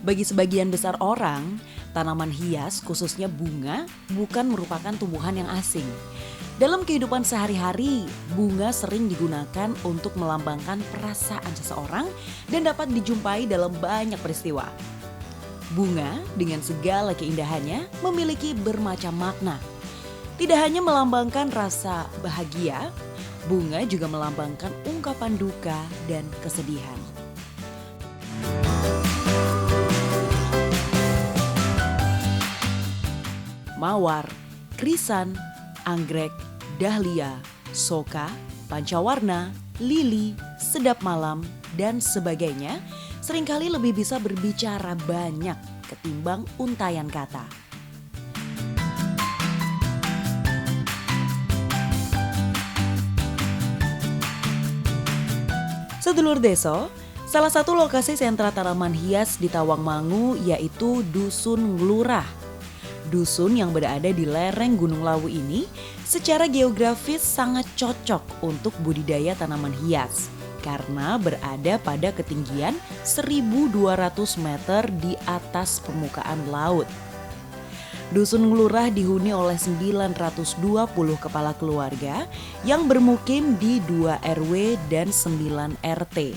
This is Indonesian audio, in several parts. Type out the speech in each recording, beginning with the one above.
Bagi sebagian besar orang, tanaman hias khususnya bunga bukan merupakan tumbuhan yang asing. Dalam kehidupan sehari-hari, bunga sering digunakan untuk melambangkan perasaan seseorang dan dapat dijumpai dalam banyak peristiwa. Bunga dengan segala keindahannya memiliki bermacam makna. Tidak hanya melambangkan rasa bahagia, bunga juga melambangkan ungkapan duka dan kesedihan. Mawar, krisan, anggrek, dahlia, soka, pancawarna, lili, sedap malam, dan sebagainya seringkali lebih bisa berbicara banyak ketimbang untayan kata. Sedulur Deso, salah satu lokasi sentra tanaman hias di Tawangmangu yaitu Dusun Nglurah. Dusun yang berada di lereng Gunung Lawu ini secara geografis sangat cocok untuk budidaya tanaman hias karena berada pada ketinggian 1.200 meter di atas permukaan laut. Dusun Nglurah dihuni oleh 920 kepala keluarga yang bermukim di 2 RW dan 9 RT.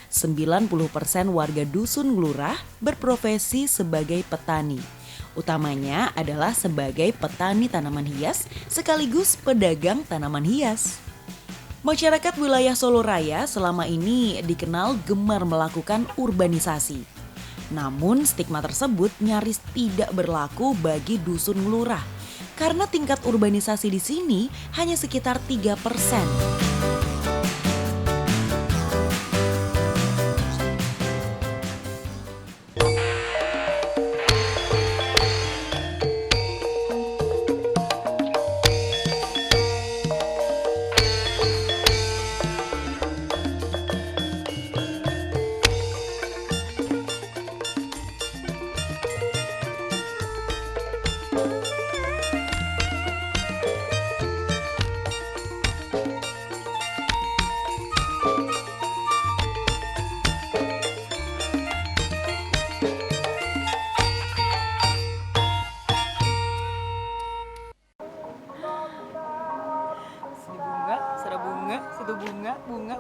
90% warga Dusun Nglurah berprofesi sebagai petani. Utamanya adalah sebagai petani tanaman hias sekaligus pedagang tanaman hias. Masyarakat wilayah Solo Raya selama ini dikenal gemar melakukan urbanisasi. Namun stigma tersebut nyaris tidak berlaku bagi Dusun Nglurah karena tingkat urbanisasi di sini hanya sekitar 3%. Bunga.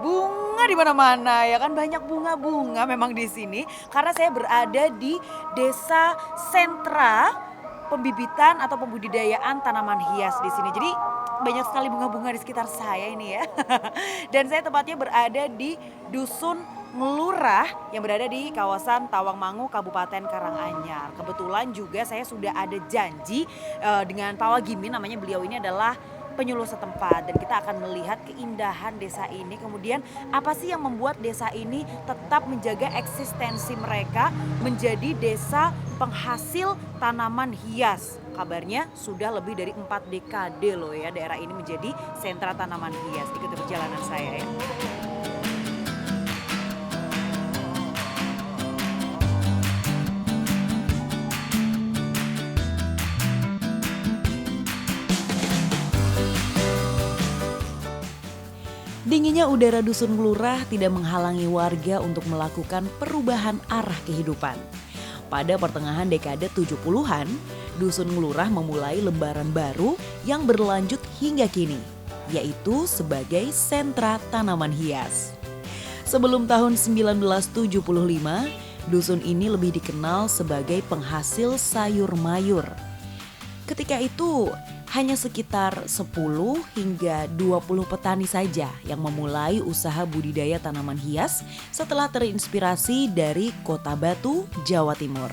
Bunga di mana-mana ya kan, banyak bunga-bunga memang di sini karena saya berada di desa sentra pembibitan atau pembudidayaan tanaman hias di sini. Jadi banyak sekali bunga-bunga di sekitar saya ini ya. Dan saya tepatnya berada di Dusun Nglurah yang berada di kawasan Tawangmangu, Kabupaten Karanganyar. Kebetulan juga saya sudah ada janji dengan Pak Wagimin, namanya beliau ini adalah penyuluh setempat, dan kita akan melihat keindahan desa ini. Kemudian apa sih yang membuat desa ini tetap menjaga eksistensi mereka menjadi desa penghasil tanaman hias. Kabarnya sudah lebih dari 4 dekade loh ya daerah ini menjadi sentra tanaman hias. Ikuti perjalanan saya ya. Dinginnya udara Dusun Nglurah tidak menghalangi warga untuk melakukan perubahan arah kehidupan. Pada pertengahan dekade 70-an, Dusun Nglurah memulai lembaran baru yang berlanjut hingga kini, yaitu sebagai sentra tanaman hias. Sebelum tahun 1975, dusun ini lebih dikenal sebagai penghasil sayur mayur. Ketika itu, hanya sekitar 10 hingga 20 petani saja yang memulai usaha budidaya tanaman hias setelah terinspirasi dari Kota Batu, Jawa Timur.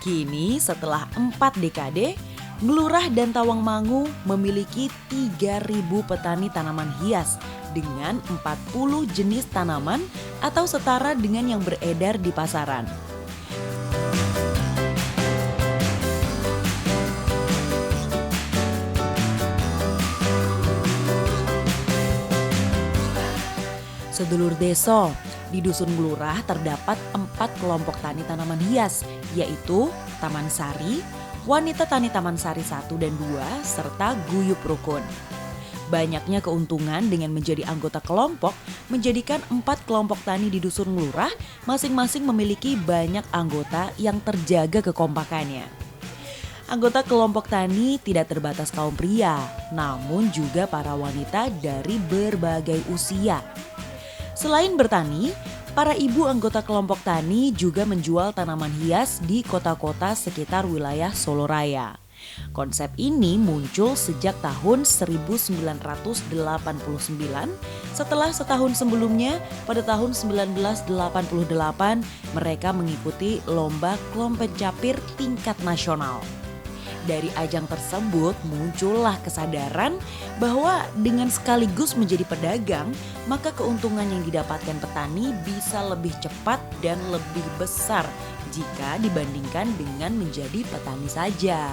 Kini setelah 4 dekade, Nglurah dan Tawangmangu memiliki 3.000 petani tanaman hias dengan 40 jenis tanaman atau setara dengan yang beredar di pasaran. Sedulur Deso, di Dusun Nglurah terdapat 4 kelompok tani tanaman hias, yaitu Taman Sari, Wanita Tani Taman Sari 1 dan 2, serta Guyup Rukun. Banyaknya keuntungan dengan menjadi anggota kelompok menjadikan 4 kelompok tani di Dusun Nglurah masing-masing memiliki banyak anggota yang terjaga kekompakannya. Anggota kelompok tani tidak terbatas kaum pria, namun juga para wanita dari berbagai usia. Selain bertani, para ibu anggota kelompok tani juga menjual tanaman hias di kota-kota sekitar wilayah Soloraya. Konsep ini muncul sejak tahun 1989 setelah setahun sebelumnya pada tahun 1988 mereka mengikuti lomba klom pencapir tingkat nasional. Dari ajang tersebut muncullah kesadaran bahwa dengan sekaligus menjadi pedagang, maka keuntungan yang didapatkan petani bisa lebih cepat dan lebih besar jika dibandingkan dengan menjadi petani saja.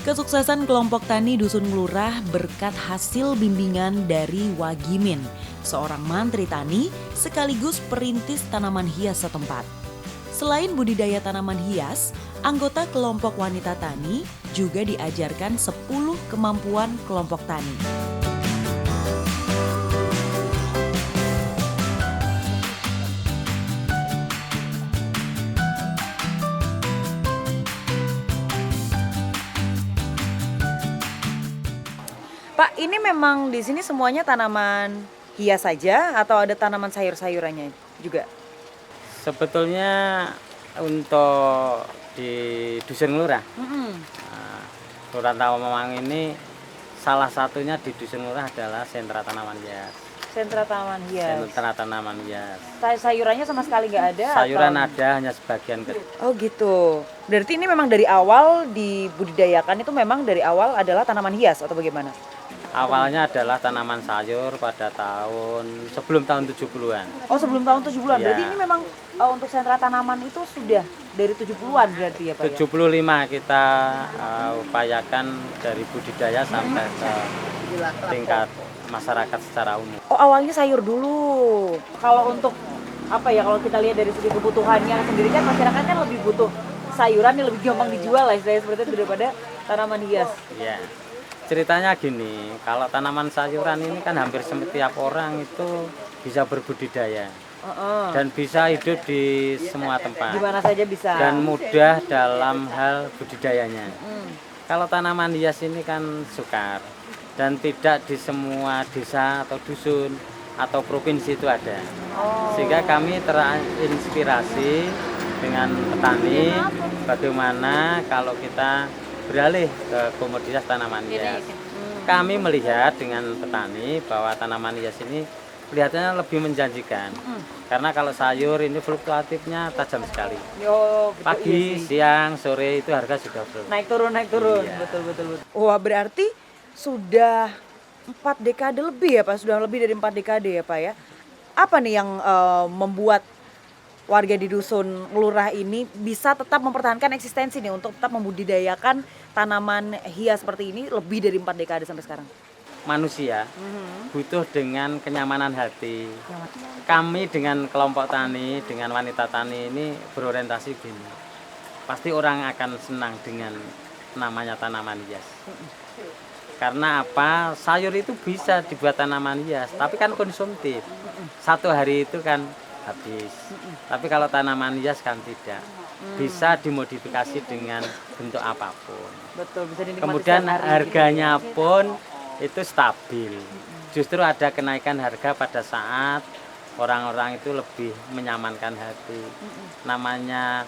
Kesuksesan kelompok tani Dusun Nglurah berkat hasil bimbingan dari Wagimin, seorang mantri tani sekaligus perintis tanaman hias setempat. Selain budidaya tanaman hias, anggota kelompok wanita tani juga diajarkan 10 kemampuan kelompok tani. Pak, ini memang di sini semuanya tanaman hias saja atau ada tanaman sayur-sayurannya juga? Sebetulnya untuk di Dusun Nglurah, Kelurahan Tawamang ini salah satunya di Dusun Nglurah adalah sentra tanaman hias. Sentra tanaman hias. Sentra tanaman hias. Sayurannya sama sekali nggak ada? Sayuran atau? ada, hanya sebagian kecil. Oh gitu. Berarti ini memang dari awal dibudidayakan itu memang dari awal adalah tanaman hias atau bagaimana? Awalnya adalah tanaman sayur pada sebelum tahun 70-an. Oh sebelum tahun 70-an, Iya. berarti ini memang untuk sentra tanaman itu sudah dari 70-an berarti ya Pak 75 kita upayakan dari budidaya sampai ke tingkat masyarakat secara umum. Oh awalnya sayur dulu. Kalau untuk apa ya, kalau kita lihat dari segi kebutuhannya sendiri kan masyarakat kan lebih butuh sayuran yang lebih gampang dijual lah istilahnya seperti itu daripada tanaman hias. Iya. Ceritanya gini, kalau tanaman sayuran ini kan hampir setiap orang itu bisa berbudidaya dan bisa hidup di semua tempat Di mana saja bisa. dan mudah dalam hal budidayanya. Kalau tanaman hias ini kan sukar dan tidak di semua desa atau dusun atau provinsi itu ada. Sehingga kami terinspirasi dengan petani bagaimana kalau kita beralih ke komoditas tanaman hias. Kami melihat dengan petani bahwa tanaman hias ini kelihatannya lebih menjanjikan. Karena kalau sayur ini fluktuatifnya tajam sekali. Yo, gitu, Pagi, iya sih. siang, sore itu harga sudah Naik turun. Iya. Betul. Wah, berarti sudah 4 dekade lebih ya Pak, sudah lebih dari 4 dekade ya Pak ya. Apa nih yang membuat warga di Dusun Nglurah ini bisa tetap mempertahankan eksistensi nih untuk tetap membudidayakan tanaman hias seperti ini lebih dari 4 dekade sampai sekarang? Manusia butuh dengan kenyamanan hati. Kami dengan kelompok tani, dengan wanita tani ini berorientasi gini. Pasti orang akan senang dengan namanya tanaman hias. Karena apa? Sayur itu bisa dibuat tanaman hias, tapi kan konsumtif. Satu hari itu kan habis. Tapi kalau tanaman hias kan tidak. Bisa dimodifikasi dengan bentuk apapun. Betul, bisa dinikmati Kemudian setiap hari. harganya pun itu stabil. Justru ada kenaikan harga pada saat orang-orang itu lebih menyamankan hati. Namanya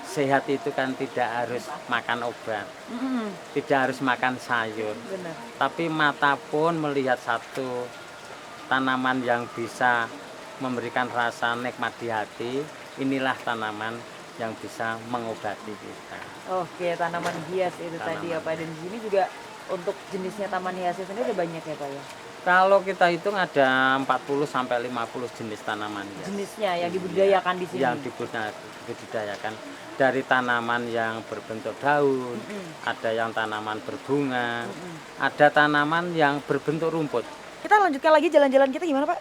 sehat itu kan tidak harus makan obat, tidak harus makan sayur. Benar. Tapi mata pun melihat satu tanaman yang bisa memberikan rasa nikmat di hati, inilah tanaman yang bisa mengobati kita. Oke, tanaman hias itu tadi ya Pak. Dan di sini juga untuk jenisnya taman hiasnya sendiri ada banyak ya Pak ya? Kalau kita hitung ada 40 sampai 50 jenis tanaman hias. Jenisnya yang dibudidayakan di sini. Yang dibudidayakan dari tanaman yang berbentuk daun, ada yang tanaman berbunga, ada tanaman yang berbentuk rumput. Kita lanjutkan lagi jalan-jalan kita gimana Pak?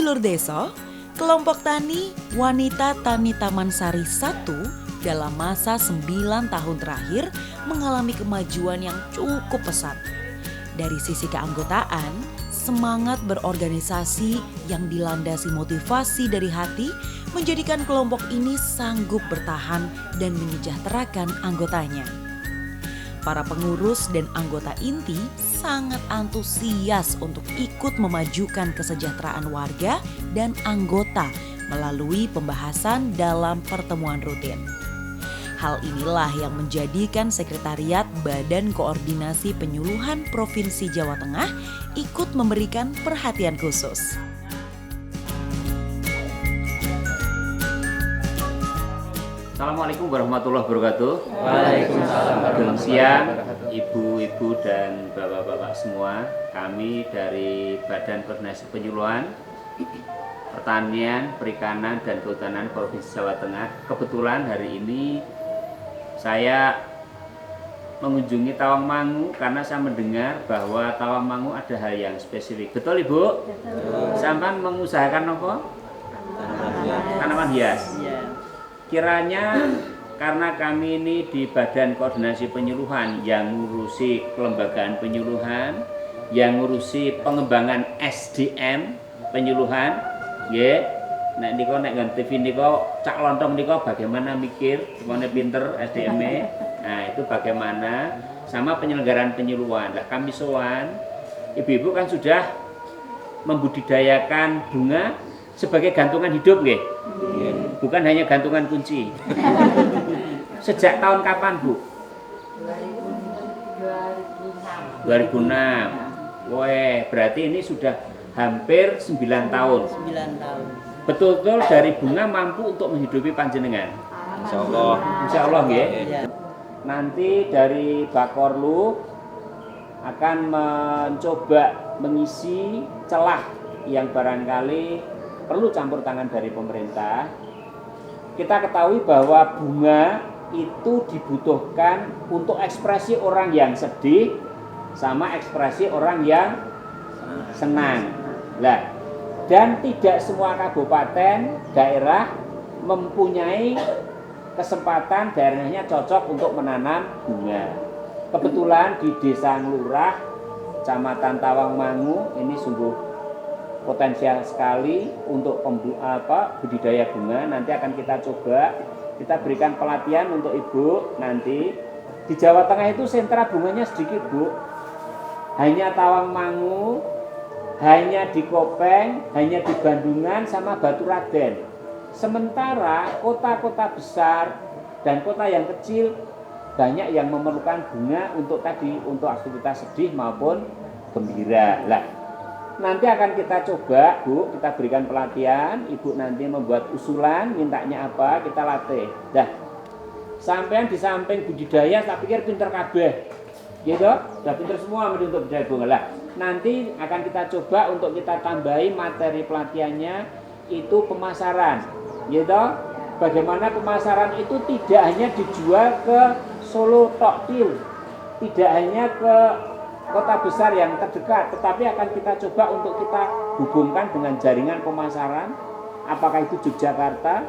Sedulur Deso, kelompok tani Wanita Tani Taman Sari 1 dalam masa 9 tahun terakhir mengalami kemajuan yang cukup pesat. Dari sisi keanggotaan, semangat berorganisasi yang dilandasi motivasi dari hati menjadikan kelompok ini sanggup bertahan dan menyejahterakan anggotanya. Para pengurus dan anggota inti sangat antusias untuk ikut memajukan kesejahteraan warga dan anggota melalui pembahasan dalam pertemuan rutin. Hal inilah yang menjadikan Sekretariat Badan Koordinasi Penyuluhan Provinsi Jawa Tengah ikut memberikan perhatian khusus. Assalamualaikum warahmatullahi wabarakatuh. Waalaikumsalam. Selamat siang ibu-ibu dan bapak-bapak semua. Kami dari Badan Koordinasi Penyuluhan Pertanian, Perikanan, dan Kehutanan Provinsi Jawa Tengah. Kebetulan hari ini saya mengunjungi Tawangmangu karena saya mendengar bahwa Tawangmangu ada hal yang spesifik. Betul Ibu? Betul. Sampan mengusahakan apa? Tanaman hias. Kiranya karena kami ini di Badan Koordinasi Penyuluhan yang ngurusi kelembagaan penyuluhan, yang ngurusi pengembangan SDM penyuluhan, nggih. Nek niku nek nggon TV niku cak lontong niku bagaimana mikir, semuanya pinter SDM-e. Nah, itu bagaimana sama penyelenggaraan penyuluhan. Lah kami sowan, ibu-ibu kan sudah membudidayakan bunga sebagai gantungan hidup nggih. Bukan hanya gantungan kunci. Sejak tahun kapan, Bu? 2006. Wah, berarti ini sudah hampir 9 tahun. 9 tahun. Betul-betul dari bunga mampu untuk menghidupi panjenengan. Insyaallah. Insyaallah nggih. Ya. Nanti dari Bakorlu akan mencoba mengisi celah yang barangkali perlu campur tangan dari pemerintah. Kita ketahui bahwa bunga itu dibutuhkan untuk ekspresi orang yang sedih sama ekspresi orang yang senang. Lah, dan tidak semua kabupaten daerah mempunyai kesempatan daerahnya cocok untuk menanam bunga. Kebetulan di Desa Nglurah, Kecamatan Tawangmangu ini sungguh potensial sekali untuk budidaya bunga. Nanti akan kita coba, kita berikan pelatihan untuk ibu. Nanti di Jawa Tengah itu sentra bunganya sedikit, Bu. Hanya Tawangmangu, hanya di Kopeng, hanya di Bandungan sama Baturaden. Sementara kota-kota besar dan kota yang kecil banyak yang memerlukan bunga untuk aktivitas sedih maupun gembira. Lah, nanti akan kita coba, Bu, kita berikan pelatihan, Ibu nanti membuat usulan, mintanya apa, kita latih. Dah, sampean di samping budidaya, tak pikir pinter kabeh, gitu, udah pinter semua untuk budidaya bunga. Lah, nanti akan kita coba untuk kita tambahi materi pelatihannya, itu pemasaran, gitu. Bagaimana pemasaran itu tidak hanya dijual ke Solo Toktil, tidak hanya ke kota besar yang terdekat, tetapi akan kita coba untuk kita hubungkan dengan jaringan pemasaran. Apakah itu Yogyakarta,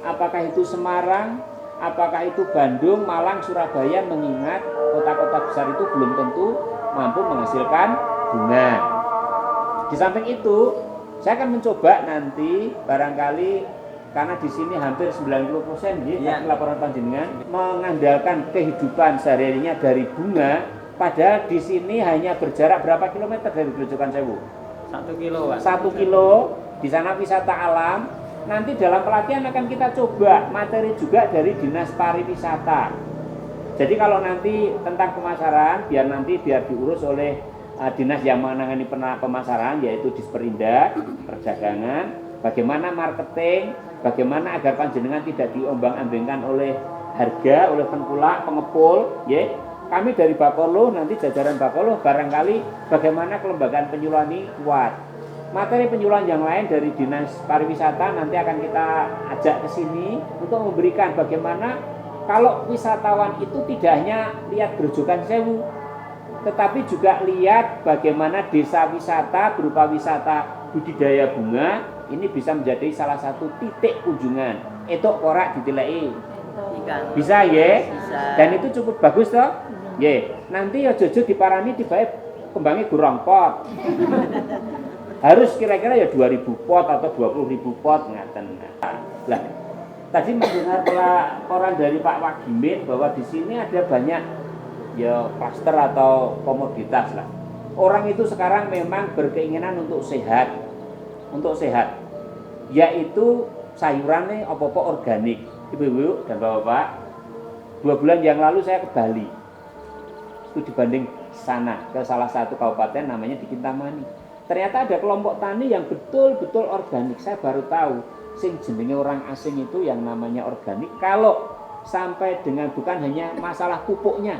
apakah itu Semarang, apakah itu Bandung, Malang, Surabaya, mengingat kota-kota besar itu belum tentu mampu menghasilkan bunga. Di samping itu, saya akan mencoba nanti barangkali karena di sini hampir 90% ya. Laporan panjenengan mengandalkan kehidupan sehari-harinya dari bunga. Padahal di sini hanya berjarak berapa kilometer dari Grojogan Sewu? 1 kilo, Pak. 1 kilo, di sana wisata alam. Nanti dalam pelatihan akan kita coba materi juga dari Dinas Pariwisata. Jadi kalau nanti tentang pemasaran, biar diurus oleh dinas yang menangani pemasaran, yaitu Disperindak, Perdagangan, bagaimana marketing, bagaimana agar panjenengan tidak diombang-ambingkan oleh harga, oleh tengkulak, pengepul, ya. Kami dari Bakorlu, nanti jajaran Bakorlu barangkali bagaimana kelembagaan penyuluhan ini kuat. Materi penyuluhan yang lain dari Dinas Pariwisata nanti akan kita ajak ke sini untuk memberikan bagaimana kalau wisatawan itu tidak hanya lihat Grojogan Sewu, tetapi juga lihat bagaimana desa wisata berupa wisata budidaya bunga ini bisa menjadi salah satu titik kunjungan. Etok korak ditileki. Bisa ya? Dan itu cukup bagus toh? Ya. Nanti ya jojo diparani tibae kembangnya gurong pot. Harus kira-kira ya 2000 pot atau 20.000 pot ngaten. Lah, tadi mendengar laporan dari Pak Wagimit bahwa di sini ada banyak ya klaster atau komoditas lah. Orang itu sekarang memang berkeinginan untuk sehat, yaitu sayurannya apa-apa organik. Ibu-ibu dan bapak-bapak, 2 bulan yang lalu saya ke Bali, itu dibanding sana ke salah satu kabupaten namanya di Kintamani. Ternyata ada kelompok tani yang betul-betul organik. Saya baru tahu, sing jenenge orang asing itu yang namanya organik. Kalau sampai dengan bukan hanya masalah pupuknya,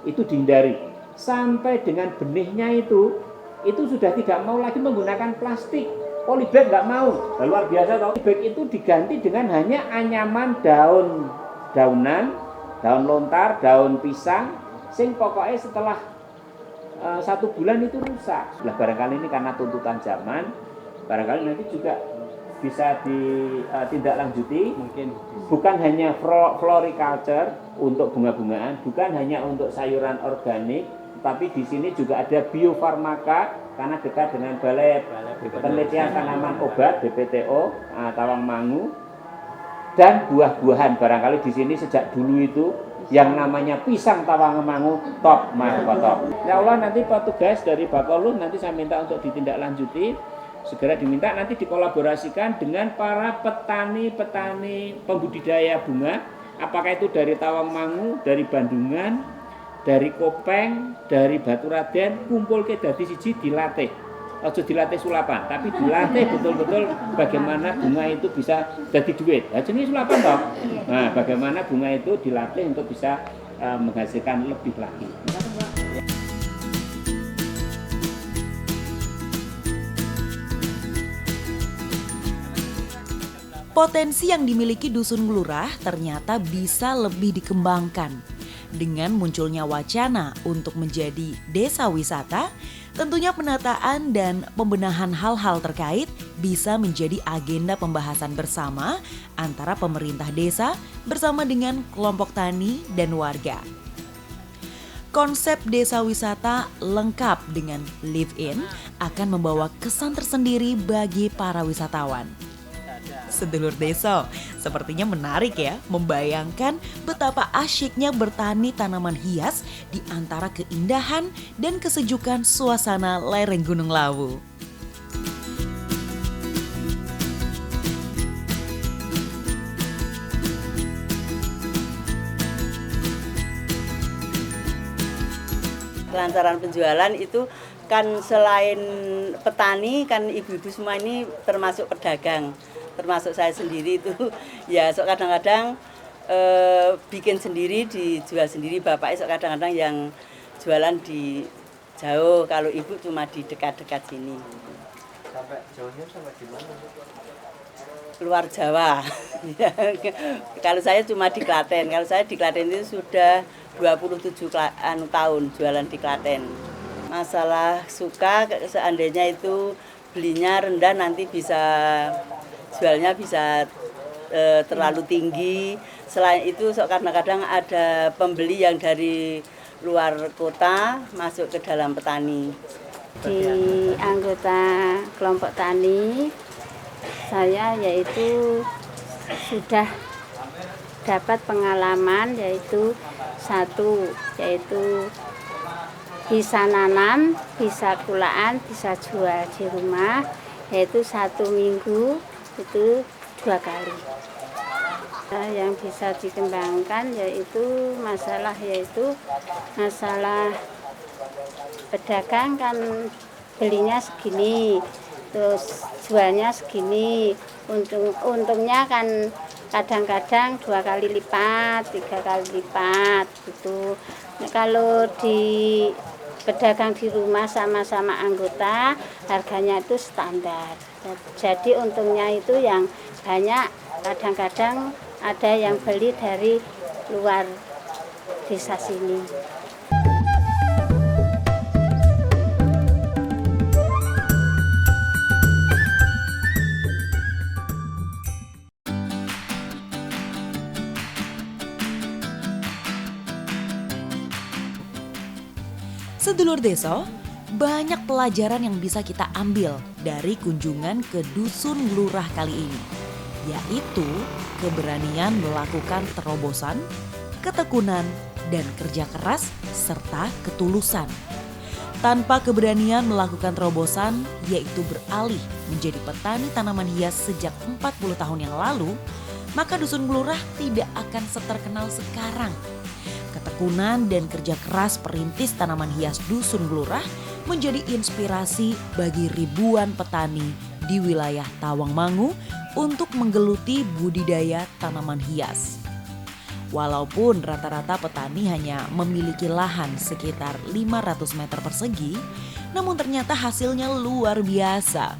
itu dihindari. Sampai dengan benihnya itu sudah tidak mau lagi menggunakan plastik. Polybag nggak mau. Luar biasa tau. Polybag itu diganti dengan hanya anyaman daunan, daun lontar, daun pisang. Sing pokoknya setelah 1 bulan itu rusak. Lah barangkali ini karena tuntutan zaman, barangkali nanti juga bisa ditindaklanjuti. Mungkin bukan hanya floriculture untuk bunga-bungaan, bukan hanya untuk sayuran organik, tapi di sini juga ada biofarmaka karena dekat dengan Balai Penelitian Tanaman Obat BPTO Tawangmangu, dan buah-buahan. Barangkali di sini sejak dulu itu yang namanya pisang Tawangmangu top top. Ya Allah, nanti petugas dari Bakollu nanti saya minta untuk ditindaklanjuti, segera diminta nanti dikolaborasikan dengan para petani pembudidaya bunga, apakah itu dari Tawangmangu, dari Bandungan, dari Kopeng, dari Baturaden, kumpul ke dadi siji dilatih. Ojo dilatih sulapan, tapi dilatih betul-betul bagaimana bunga itu bisa jadi duit. Nah, jenis sulapan toh. Nah, bagaimana bunga itu dilatih untuk bisa menghasilkan lebih lagi. Potensi yang dimiliki Dusun Nglurah ternyata bisa lebih dikembangkan. Dengan munculnya wacana untuk menjadi desa wisata, tentunya penataan dan pembenahan hal-hal terkait bisa menjadi agenda pembahasan bersama antara pemerintah desa bersama dengan kelompok tani dan warga. Konsep desa wisata lengkap dengan live-in akan membawa kesan tersendiri bagi para wisatawan. Sedulur desa, sepertinya menarik ya membayangkan betapa asyiknya bertani tanaman hias di antara keindahan dan kesejukan suasana lereng Gunung Lawu. Kelancaran penjualan itu kan selain petani kan ibu-ibu semua ini termasuk pedagang. Termasuk saya sendiri itu ya sok kadang-kadang bikin sendiri, dijual sendiri. Bapak sok kadang-kadang yang jualan di jauh, kalau ibu cuma di dekat-dekat sini. Sampai jauhnya sampai di mana? Luar Jawa. Kalau saya cuma di Klaten. Kalau saya di Klaten itu sudah 27 tahun jualan di Klaten. Masalah suka, seandainya itu belinya rendah nanti bisa jualnya bisa terlalu tinggi. Selain itu kadang-kadang ada pembeli yang dari luar kota masuk ke dalam petani. Di anggota kelompok tani saya yaitu sudah dapat pengalaman yaitu bisa nanam, bisa kulaan, bisa jual di rumah, yaitu 1 minggu itu 2 kali. Yang bisa dikembangkan yaitu masalah pedagang kan belinya segini, terus jualnya segini, untungnya kan kadang-kadang 2 kali lipat, 3 kali lipat gitu. Nah, kalau di pedagang di rumah sama-sama anggota harganya itu standar. Jadi untungnya itu yang banyak, kadang-kadang ada yang beli dari luar desa sini. Sedulur Deso, banyak pelajaran yang bisa kita ambil dari kunjungan ke Dusun Lurah kali ini, yaitu keberanian melakukan terobosan, ketekunan, dan kerja keras, serta ketulusan. Tanpa keberanian melakukan terobosan, yaitu beralih menjadi petani tanaman hias sejak 40 tahun yang lalu, maka Dusun Lurah tidak akan seterkenal sekarang. Ketekunan dan kerja keras perintis tanaman hias Dusun Lurah menjadi inspirasi bagi ribuan petani di wilayah Tawangmangu untuk menggeluti budidaya tanaman hias. Walaupun rata-rata petani hanya memiliki lahan sekitar 500 meter persegi, namun ternyata hasilnya luar biasa.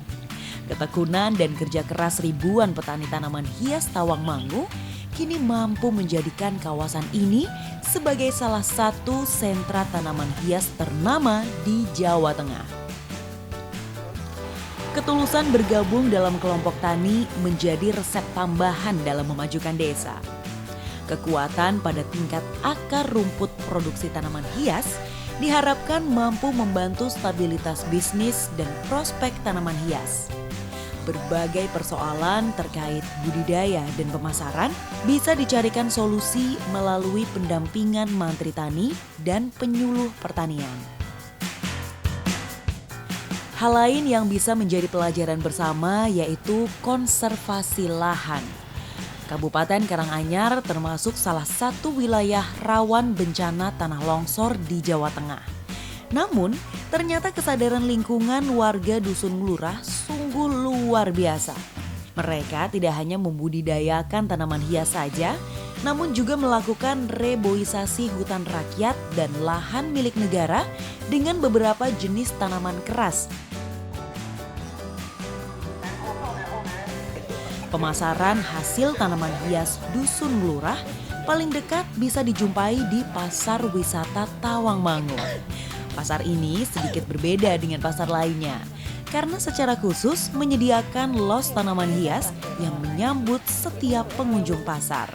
Ketekunan dan kerja keras ribuan petani tanaman hias Tawangmangu kini mampu menjadikan kawasan ini sebagai salah satu sentra tanaman hias ternama di Jawa Tengah. Ketulusan bergabung dalam kelompok tani menjadi resep tambahan dalam memajukan desa. Kekuatan pada tingkat akar rumput produksi tanaman hias diharapkan mampu membantu stabilitas bisnis dan prospek tanaman hias. Berbagai persoalan terkait budidaya dan pemasaran bisa dicarikan solusi melalui pendampingan Mantri Tani dan penyuluh pertanian. Hal lain yang bisa menjadi pelajaran bersama yaitu konservasi lahan. Kabupaten Karanganyar termasuk salah satu wilayah rawan bencana tanah longsor di Jawa Tengah. Namun, ternyata kesadaran lingkungan warga Dusun Lurah sungguh luar biasa. Mereka tidak hanya membudidayakan tanaman hias saja, namun juga melakukan reboisasi hutan rakyat dan lahan milik negara dengan beberapa jenis tanaman keras. Pemasaran hasil tanaman hias Dusun Lurah paling dekat bisa dijumpai di Pasar Wisata Tawangmangu. Pasar ini sedikit berbeda dengan pasar lainnya karena secara khusus menyediakan los tanaman hias yang menyambut setiap pengunjung pasar.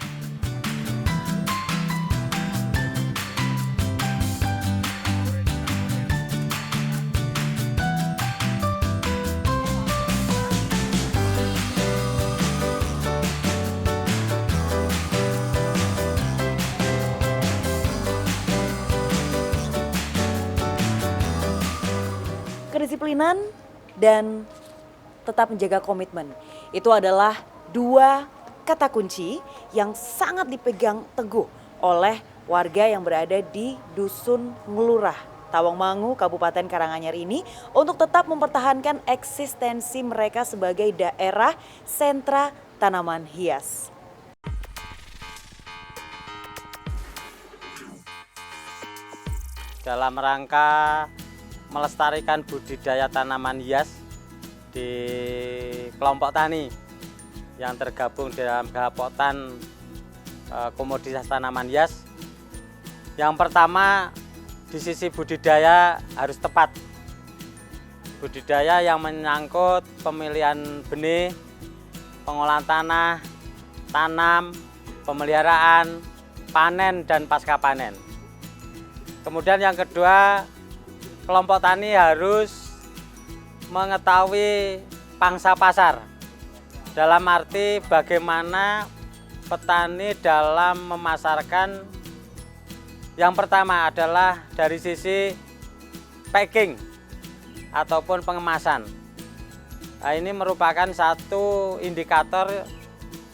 Kedisiplinan dan tetap menjaga komitmen. Itu adalah dua kata kunci yang sangat dipegang teguh oleh warga yang berada di Dusun Lurah, Tawangmangu, Kabupaten Karanganyar ini untuk tetap mempertahankan eksistensi mereka sebagai daerah sentra tanaman hias. Dalam rangka melestarikan budidaya tanaman hias di kelompok tani yang tergabung dalam Gapotan Komoditas Tanaman Hias. Yang pertama, di sisi budidaya harus tepat. Budidaya yang menyangkut pemilihan benih, pengolahan tanah, tanam, pemeliharaan, panen dan pasca panen. Kemudian yang kedua, kelompok tani harus mengetahui pangsa pasar. Dalam arti bagaimana petani dalam memasarkan, yang pertama adalah dari sisi packing ataupun pengemasan. Nah, ini merupakan satu indikator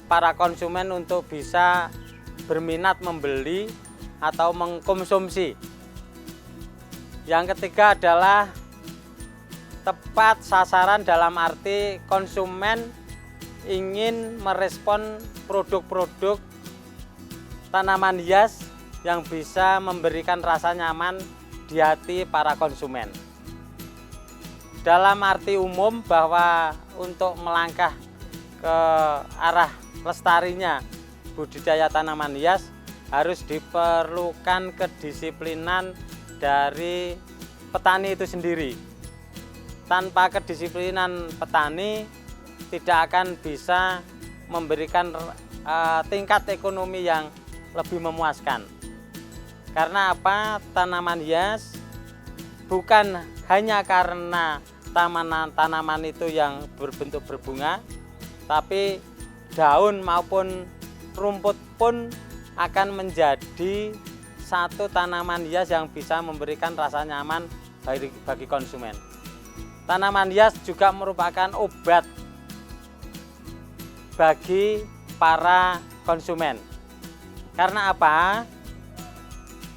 para konsumen untuk bisa berminat membeli atau mengkonsumsi. Yang ketiga adalah tepat sasaran dalam arti konsumen ingin merespon produk-produk tanaman hias yang bisa memberikan rasa nyaman di hati para konsumen. Dalam arti umum bahwa untuk melangkah ke arah lestarinya budidaya tanaman hias harus diperlukan kedisiplinan dari petani itu sendiri. Tanpa kedisiplinan petani tidak akan bisa memberikan tingkat ekonomi yang lebih memuaskan. Karena apa? Tanaman hias bukan hanya karena tanaman itu yang berbentuk berbunga, tapi daun maupun rumput pun akan menjadi satu tanaman hias yang bisa memberikan rasa nyaman bagi konsumen. Tanaman hias juga merupakan obat bagi para konsumen. Karena apa?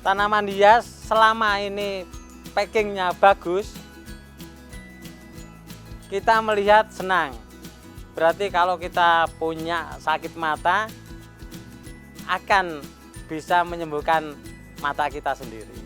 Tanaman hias selama ini packingnya bagus, kita melihat senang. Berarti kalau kita punya sakit mata, akan bisa menyembuhkan mata kita sendiri.